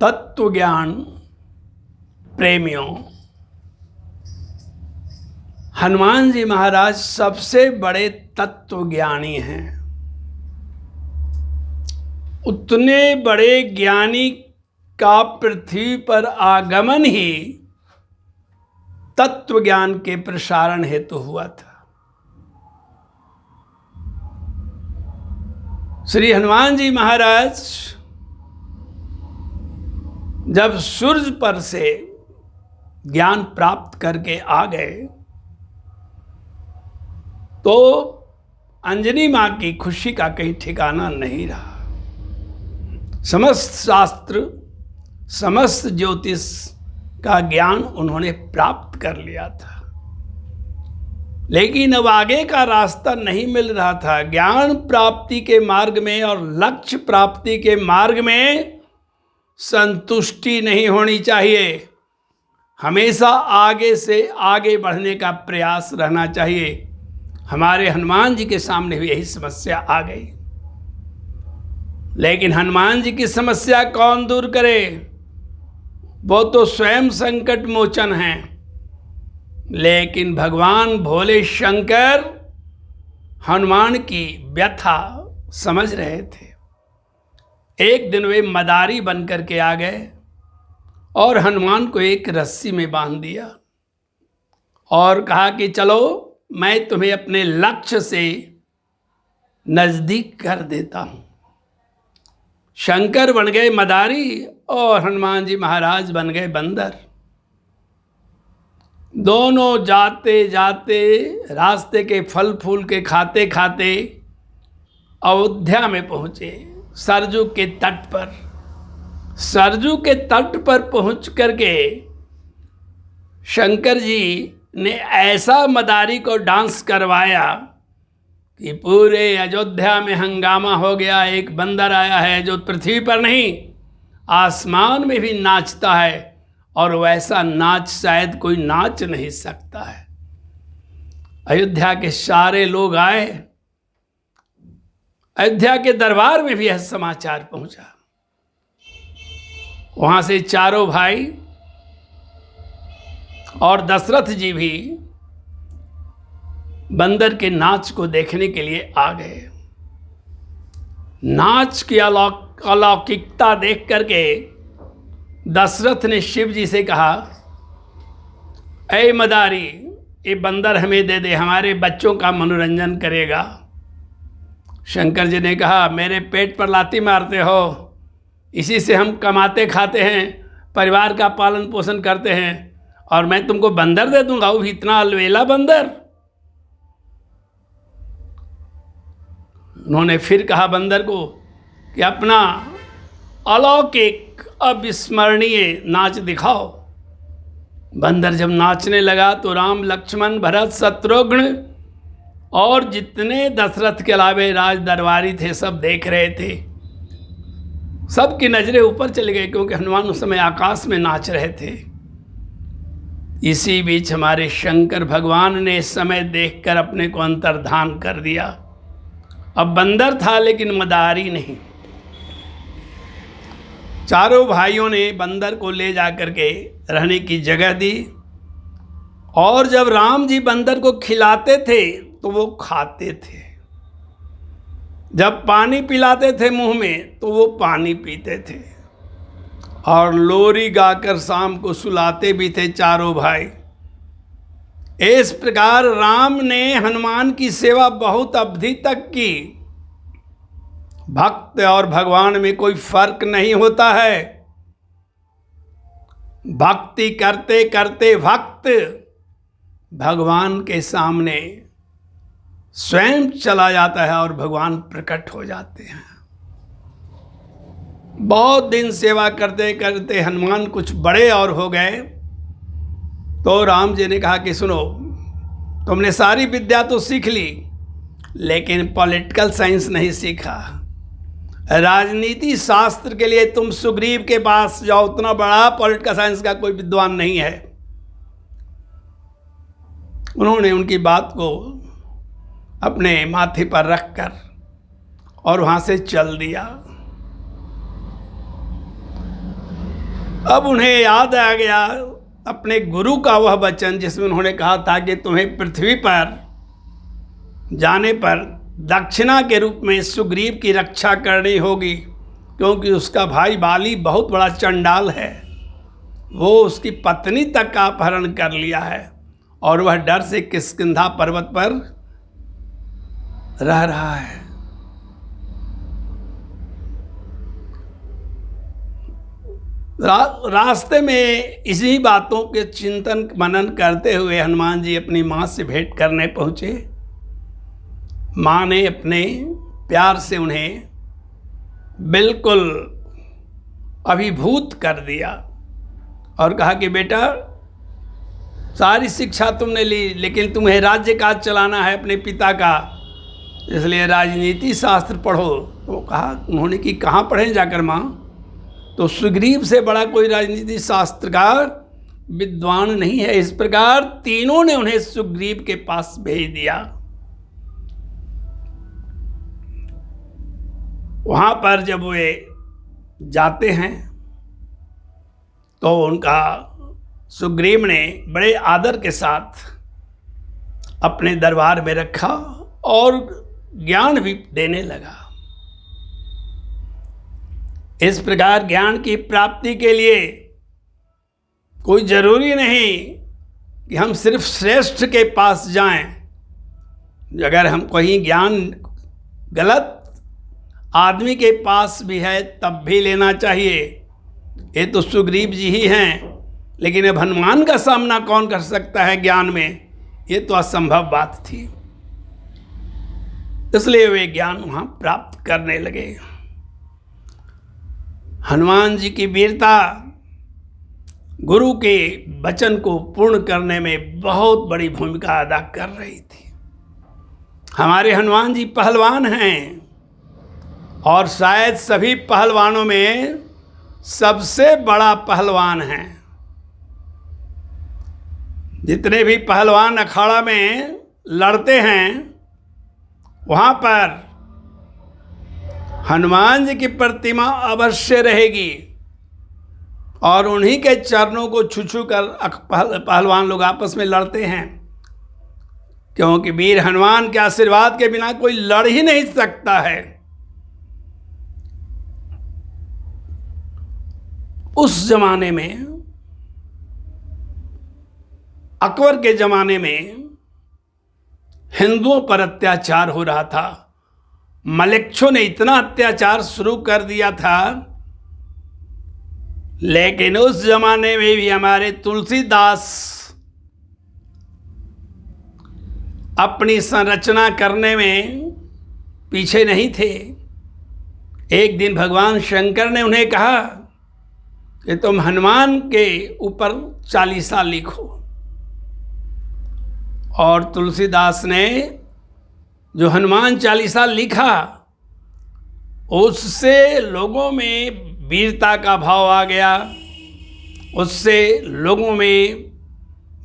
तत्व ज्ञान प्रेमियों, हनुमान जी महाराज सबसे बड़े तत्व ज्ञानी हैं। उतने बड़े ज्ञानी का पृथ्वी पर आगमन ही तत्व ज्ञान के प्रसारण हेतु हुआ था। श्री हनुमान जी महाराज जब सूर्य पर से ज्ञान प्राप्त करके आ गए तो अंजनी मां की खुशी का कहीं ठिकाना नहीं रहा। समस्त शास्त्र, समस्त ज्योतिष का ज्ञान उन्होंने प्राप्त कर लिया था, लेकिन अब आगे का रास्ता नहीं मिल रहा था। ज्ञान प्राप्ति के मार्ग में और लक्ष्य प्राप्ति के मार्ग में संतुष्टि नहीं होनी चाहिए। हमेशा आगे से आगे बढ़ने का प्रयास रहना चाहिए। हमारे हनुमान जी के सामने भी यही समस्या आ गई, लेकिन हनुमान जी की समस्या कौन दूर करे? वो तो स्वयं संकट मोचन हैं। लेकिन भगवान भोले शंकर हनुमान की व्यथा समझ रहे थे। एक दिन वे मदारी बन करके आ गए और हनुमान को एक रस्सी में बांध दिया और कहा कि चलो मैं तुम्हें अपने लक्ष्य से नजदीक कर देता हूं। शंकर बन गए मदारी और हनुमान जी महाराज बन गए बंदर। दोनों जाते जाते रास्ते के फल फूल के खाते खाते अयोध्या में पहुंचे, सरजू के तट पर। सरजू के तट पर पहुंच करके शंकर जी ने ऐसा मदारी को डांस करवाया कि पूरे अयोध्या में हंगामा हो गया। एक बंदर आया है जो पृथ्वी पर नहीं आसमान में भी नाचता है, और वैसा नाच शायद कोई नाच नहीं सकता है। अयोध्या के सारे लोग आए। अयोध्या के दरबार में भी यह समाचार पहुंचा। वहां से चारों भाई और दशरथ जी भी बंदर के नाच को देखने के लिए आ गए। नाच की अलौकिकता देख करके दशरथ ने शिव जी से कहा, ऐ मदारी, ये बंदर हमें दे दे, हमारे बच्चों का मनोरंजन करेगा। शंकर जी ने कहा, मेरे पेट पर लाती मारते हो, इसी से हम कमाते खाते हैं, परिवार का पालन पोषण करते हैं, और मैं तुमको बंदर दे दूंगा, वो भी इतना अलवेला बंदर। उन्होंने फिर कहा बंदर को कि अपना अलौकिक अविस्मरणीय नाच दिखाओ। बंदर जब नाचने लगा तो राम, लक्ष्मण, भरत, शत्रुघ्न और जितने दशरथ के अलावे राज दरबारी थे सब देख रहे थे। सबकी नजरें ऊपर चली गई, क्योंकि हनुमान उस समय आकाश में नाच रहे थे। इसी बीच हमारे शंकर भगवान ने इस समय देखकर अपने को अंतर्धान कर दिया। अब बंदर था लेकिन मदारी नहीं। चारों भाइयों ने बंदर को ले जाकर के रहने की जगह दी, और जब राम जी बंदर को खिलाते थे तो वो खाते थे, जब पानी पिलाते थे मुंह में तो वो पानी पीते थे, और लोरी गाकर शाम को सुलाते भी थे चारों भाई। इस प्रकार राम ने हनुमान की सेवा बहुत अवधि तक की। भक्त और भगवान में कोई फर्क नहीं होता है। भक्ति करते करते भक्त भगवान के सामने स्वयं चला जाता है और भगवान प्रकट हो जाते हैं। बहुत दिन सेवा करते करते हनुमान कुछ बड़े और हो गए, तो राम जी ने कहा कि सुनो, तुमने सारी विद्या तो सीख ली, लेकिन पॉलिटिकल साइंस नहीं सीखा। राजनीति शास्त्र के लिए तुम सुग्रीव के पास जाओ, उतना बड़ा पॉलिटिकल साइंस का कोई विद्वान नहीं है। उन्होंने उनकी बात को अपने माथे पर रखकर और वहां से चल दिया। अब उन्हें याद आ गया अपने गुरु का वह वचन जिसमें उन्होंने कहा था कि तुम्हें पृथ्वी पर जाने पर दक्षिणा के रूप में सुग्रीव की रक्षा करनी होगी, क्योंकि उसका भाई बाली बहुत बड़ा चंडाल है। वो उसकी पत्नी तक का अपहरण कर लिया है और वह डर से किष्किंधा पर्वत पर रह रहा है। रास्ते में इसी बातों के चिंतन मनन करते हुए हनुमान जी अपनी माँ से भेंट करने पहुँचे। माँ ने अपने प्यार से उन्हें बिल्कुल अभिभूत कर दिया और कहा कि बेटा, सारी शिक्षा तुमने ली, लेकिन तुम्हें राज्य काज चलाना है अपने पिता का, इसलिए राजनीति शास्त्र पढ़ो। तो कहा, उन्होंने कि कहाँ पढ़ें जाकर माँ? तो सुग्रीव से बड़ा कोई राजनीति शास्त्रकार विद्वान नहीं है। इस प्रकार तीनों ने उन्हें सुग्रीव के पास भेज दिया। वहाँ पर जब वे जाते हैं तो उनका सुग्रीव ने बड़े आदर के साथ अपने दरबार में रखा और ज्ञान भी देने लगा। इस प्रकार ज्ञान की प्राप्ति के लिए कोई जरूरी नहीं कि हम सिर्फ श्रेष्ठ के पास जाएं। अगर हम कहीं ज्ञान गलत आदमी के पास भी है तब भी लेना चाहिए। ये तो सुग्रीव जी ही हैं, लेकिन अब हनुमान का सामना कौन कर सकता है ज्ञान में? ये तो असंभव बात थी। इसलिए वे ज्ञान वहाँ प्राप्त करने लगे। हनुमान जी की वीरता गुरु के वचन को पूर्ण करने में बहुत बड़ी भूमिका अदा कर रही थी। हमारे हनुमान जी पहलवान हैं और शायद सभी पहलवानों में सबसे बड़ा पहलवान हैं। जितने भी पहलवान अखाड़ा में लड़ते हैं वहाँ पर हनुमान जी की प्रतिमा अवश्य रहेगी और उन्हीं के चरणों को छू छू कर पहलवान लोग आपस में लड़ते हैं, क्योंकि वीर हनुमान के आशीर्वाद के बिना कोई लड़ ही नहीं सकता है। उस जमाने में, अकबर के जमाने में हिंदुओं पर अत्याचार हो रहा था। मलेच्छों ने इतना अत्याचार शुरू कर दिया था, लेकिन उस जमाने में भी हमारे तुलसीदास अपनी संरचना करने में पीछे नहीं थे। एक दिन भगवान शंकर ने उन्हें कहा कि तुम हनुमान के ऊपर चालीसा लिखो, और तुलसीदास ने जो हनुमान चालीसा लिखा उससे लोगों में वीरता का भाव आ गया। उससे लोगों में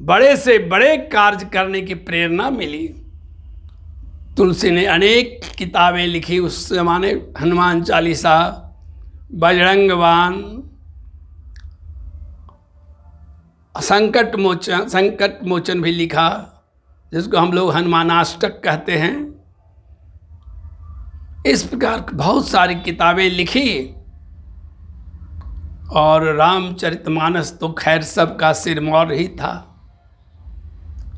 बड़े से बड़े कार्य करने की प्रेरणा मिली। तुलसी ने अनेक किताबें लिखी उस जमाने, हनुमान चालीसा, बजरंग बाण, संकट मोचन भी लिखा, जिसको हम लोग हनुमानाष्टक कहते हैं। इस प्रकार बहुत सारी किताबें लिखी और रामचरितमानस तो खैर सबका सिरमौर ही था।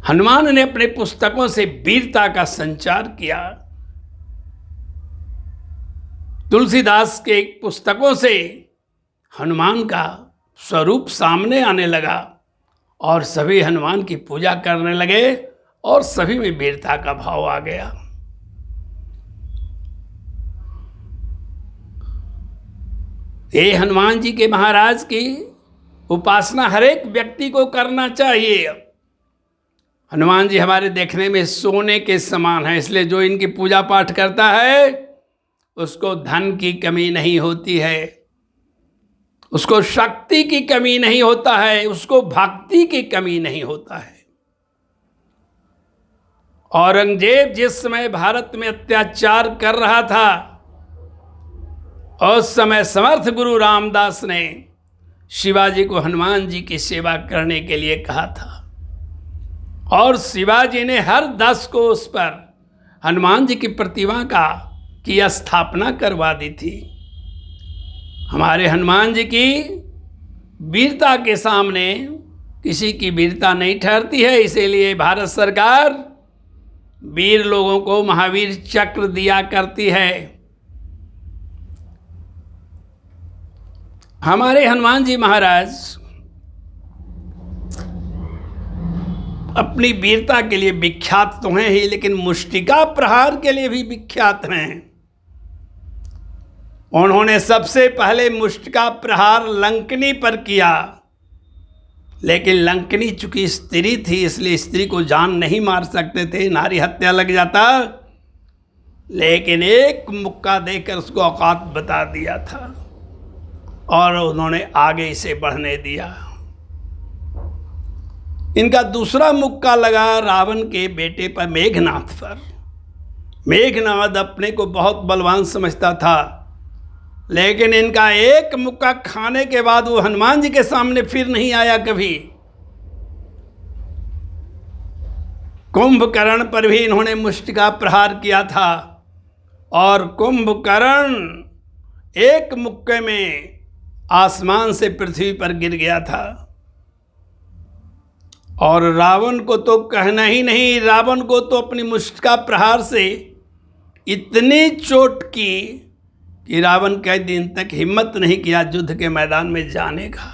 हनुमान ने अपने पुस्तकों से वीरता का संचार किया। तुलसीदास के पुस्तकों से हनुमान का स्वरूप सामने आने लगा और सभी हनुमान की पूजा करने लगे और सभी में वीरता का भाव आ गया। ये हनुमान जी के महाराज की उपासना हर एक व्यक्ति को करना चाहिए। हनुमान जी हमारे देखने में सोने के समान है, इसलिए जो इनकी पूजा पाठ करता है उसको धन की कमी नहीं होती है, उसको शक्ति की कमी नहीं होता है, उसको भक्ति की कमी नहीं होता है। औरंगजेब जिस समय भारत में अत्याचार कर रहा था, उस समय समर्थ गुरु रामदास ने शिवाजी को हनुमान जी की सेवा करने के लिए कहा था, और शिवाजी ने हर 10 को उस पर हनुमान जी की प्रतिमा की स्थापना करवा दी थी। हमारे हनुमान जी की वीरता के सामने किसी की वीरता नहीं ठहरती है, इसीलिए भारत सरकार वीर लोगों को महावीर चक्र दिया करती है। हमारे हनुमान जी महाराज अपनी वीरता के लिए विख्यात तो हैं ही, लेकिन मुष्टिका प्रहार के लिए भी विख्यात हैं। उन्होंने सबसे पहले मुष्टिका प्रहार लंकनी पर किया, लेकिन लंकनी चूंकि स्त्री थी इसलिए स्त्री को जान नहीं मार सकते थे, नारी हत्या लग जाता, लेकिन एक मुक्का देकर उसको औकात बता दिया था और उन्होंने आगे इसे बढ़ने दिया। इनका दूसरा मुक्का लगा रावण के बेटे पर, मेघनाद पर। मेघनाद अपने को बहुत बलवान समझता था, लेकिन इनका एक मुक्का खाने के बाद वो हनुमान जी के सामने फिर नहीं आया कभी। कुंभकर्ण पर भी इन्होंने मुष्टिका प्रहार किया था और कुंभकर्ण एक मुक्के में आसमान से पृथ्वी पर गिर गया था। और रावण को तो कहना ही नहीं, रावण को तो अपनी मुष्टिका प्रहार से इतनी चोट की कि रावण कई दिन तक हिम्मत नहीं किया युद्ध के मैदान में जाने का।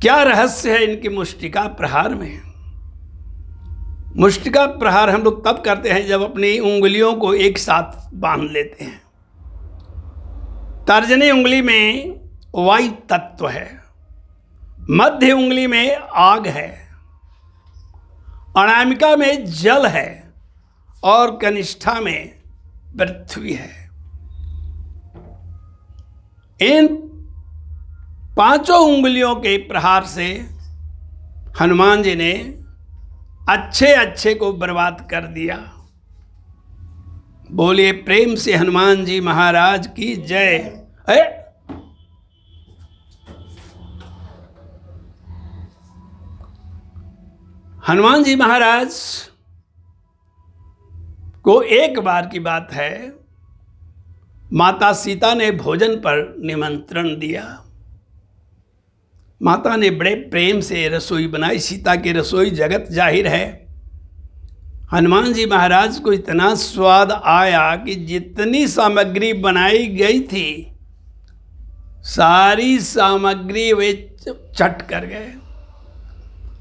क्या रहस्य है इनकी मुष्टिका प्रहार में। मुष्टिका प्रहार हम लोग तब करते हैं जब अपनी उंगलियों को एक साथ बांध लेते हैं। तर्जनी उंगली में वायु तत्व है, मध्य उंगली में आग है, अनामिका में जल है और कनिष्ठा में पृथ्वी है। इन 5 उंगलियों के प्रहार से हनुमान जी ने अच्छे को बर्बाद कर दिया। बोलिए प्रेम से हनुमान जी महाराज की जय। हनुमान जी महाराज को एक बार की बात है, माता सीता ने भोजन पर निमंत्रण दिया। माता ने बड़े प्रेम से रसोई बनाई। सीता की रसोई जगत जाहिर है। हनुमान जी महाराज को इतना स्वाद आया कि जितनी सामग्री बनाई गई थी सारी सामग्री वे चट कर गए।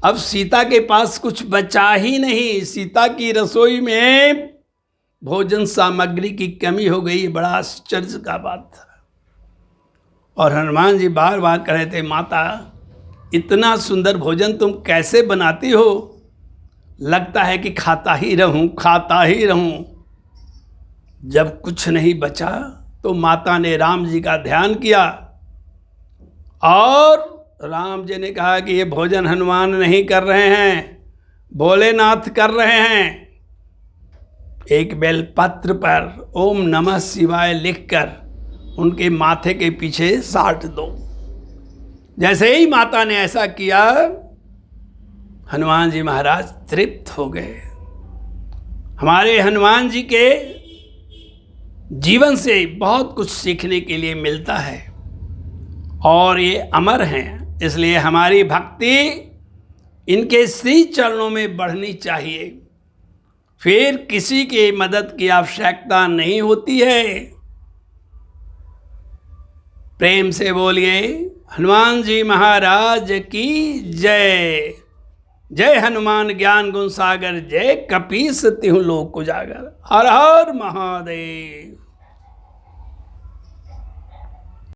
अब सीता के पास कुछ बचा ही नहीं। सीता की रसोई में भोजन सामग्री की कमी हो गई। बड़ा आश्चर्य का बात था। और हनुमान जी बार बार कह रहे थे, माता इतना सुंदर भोजन तुम कैसे बनाती हो, लगता है कि खाता ही रहूं। जब कुछ नहीं बचा तो माता ने राम जी का ध्यान किया और राम जी ने कहा कि ये भोजन हनुमान नहीं कर रहे हैं, भोलेनाथ कर रहे हैं। एक बेलपत्र पर ओम नमः शिवाय लिखकर उनके माथे के पीछे साट दो। जैसे ही माता ने ऐसा किया, हनुमान जी महाराज तृप्त हो गए। हमारे हनुमान जी के जीवन से बहुत कुछ सीखने के लिए मिलता है और ये अमर हैं, इसलिए हमारी भक्ति इनके श्री चरणों में बढ़नी चाहिए। फिर किसी की मदद की आवश्यकता नहीं होती है। प्रेम से बोलिए हनुमान जी महाराज की जय। जय हनुमान ज्ञान गुण सागर, जय कपीस तिहु लोक उजागर। हर हर महादेव।